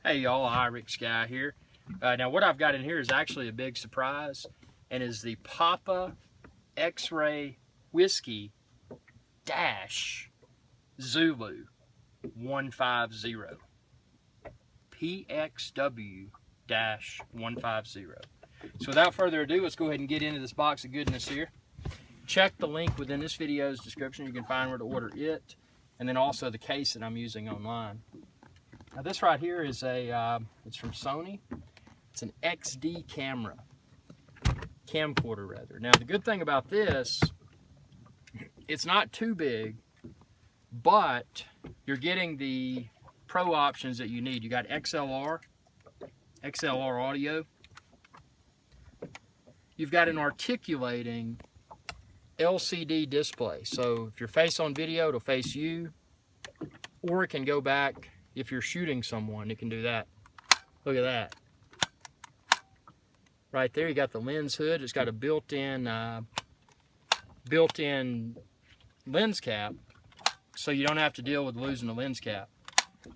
Hey y'all, IrixGuy here. Now what I've got in here is actually a big surprise, and is the Papa X-Ray Whiskey Dash Zulu 150. PXW-Z150. So without further ado, let's go ahead and get into this box of goodness here. Check the link within this video's description. You can find where to order it, and then also the case that I'm using online. Now this right here is it's from Sony. It's an XD camcorder rather. Now the good thing about this, it's not too big, but you're getting the pro options that you need. You got XLR audio. You've got an articulating LCD display. So if you're face on video, it'll face you, or it can go back. If you're shooting someone, it can do that. Look at that. Right there, you got the lens hood. It's got a built-in lens cap, so you don't have to deal with losing a lens cap.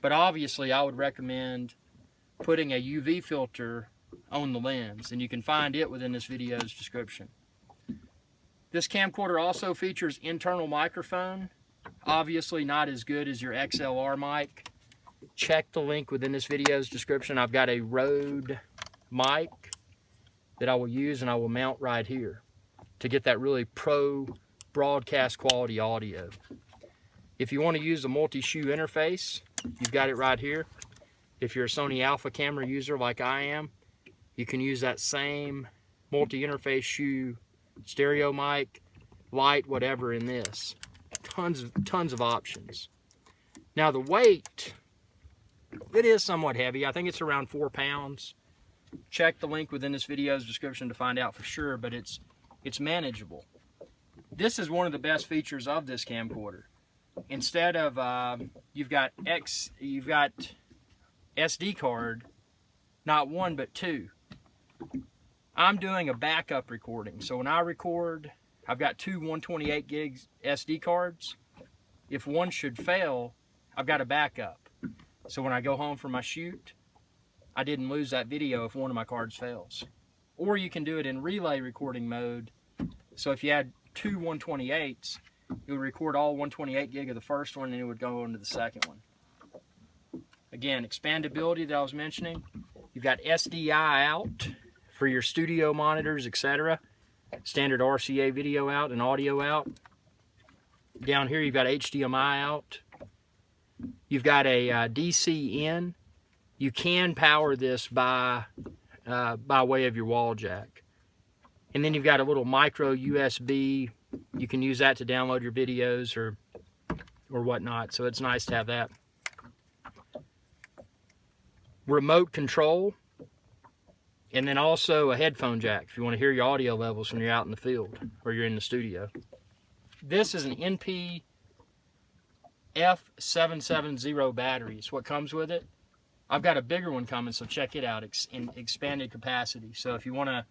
But obviously, I would recommend putting a UV filter on the lens, and you can find it within this video's description. This camcorder also features internal microphone. Obviously, not as good as your XLR mic. Check the link within this video's description. I've got a Rode mic that I will use, and I will mount right here to get that really pro broadcast quality audio. If you want to use a multi-shoe interface, you've got it right here. If you're a Sony Alpha camera user like I am, you can use that same multi-interface shoe, stereo mic, light, whatever in this. Tons of options. Now the weight, it is somewhat heavy. I think it's around 4 pounds. Check the link within this video's description to find out for sure, but it's manageable. This is one of the best features of this camcorder. Instead of you've got SD card, not one but two. I'm doing a backup recording, so when I record, I've got two 128 gigs SD cards. If one should fail, I've got a backup. So when I go home from my shoot, I didn't lose that video if one of my cards fails. Or you can do it in relay recording mode. So if you had two 128s, it would record all 128 gig of the first one, and it would go into the second one. Again, expandability that I was mentioning. You've got SDI out for your studio monitors, etc. Standard RCA video out and audio out. Down here you've got HDMI out. You've got a DC in. You can power this by way of your wall jack. And then you've got a little micro USB. You can use that to download your videos or whatnot. So it's nice to have that. Remote control. And then also a headphone jack if you want to hear your audio levels when you're out in the field or you're in the studio. This is an NP F770 battery. It's what comes with it. I've got a bigger one coming, so check it out in expanded capacity. So if you want to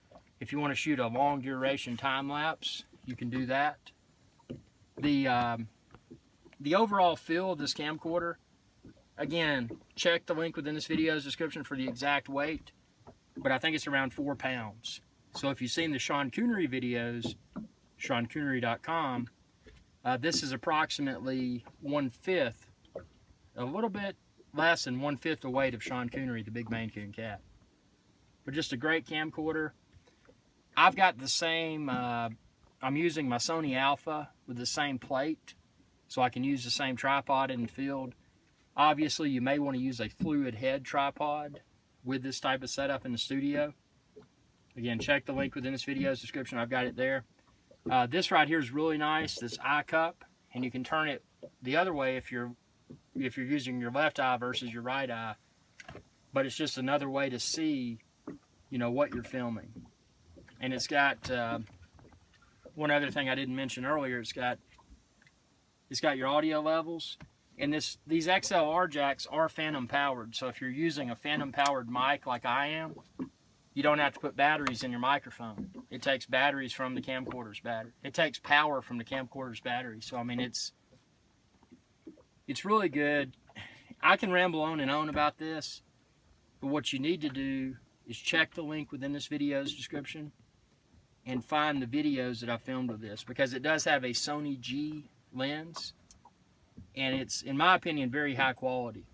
shoot a long duration time lapse, you can do that. The overall feel of this camcorder, again, check the link within this video's description for the exact weight, but I think it's around 4 pounds. So if you've seen the Sean Connery videos, SeanConnery.com, this is approximately 1/5, a little bit less than 1/5 the weight of Sean Connery, the big Maine Coon cat. But just a great camcorder. I've got the same, I'm using my Sony Alpha with the same plate, so I can use the same tripod in the field. Obviously, you may want to use a fluid head tripod with this type of setup in the studio. Again, check the link within this video's description. I've got it there. This right here is really nice, this eye cup, and you can turn it the other way if you're using your left eye versus your right eye. But it's just another way to see, you know, what you're filming. And it's got one other thing I didn't mention earlier. It's got your audio levels, and these XLR jacks are phantom powered. So if you're using a phantom powered mic like I am, you don't have to put batteries in your microphone. It takes batteries from the camcorder's battery. It takes power from the camcorder's battery. So I mean, it's really good. I can ramble on and on about this, But what you need to do is check the link within this video's description and find the videos that I filmed with this, because it does have a Sony G lens, and it's, in my opinion, very high quality.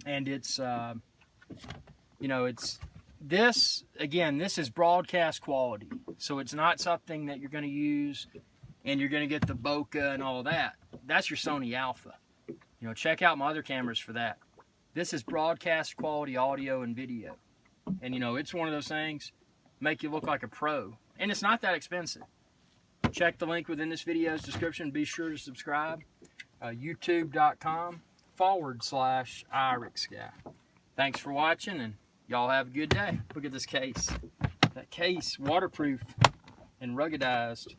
And it's, you know, it's, this, again, this is broadcast quality. So it's not something that you're going to use and you're going to get the bokeh and all that. That's your Sony Alpha. You know, check out my other cameras for that. This is broadcast quality audio and video. And, you know, it's one of those things, make you look like a pro. And it's not that expensive. Check the link within this video's description. Be sure to subscribe. YouTube.com/IrixGuy. Thanks for watching, and y'all have a good day. Look at this case. That case, waterproof and ruggedized.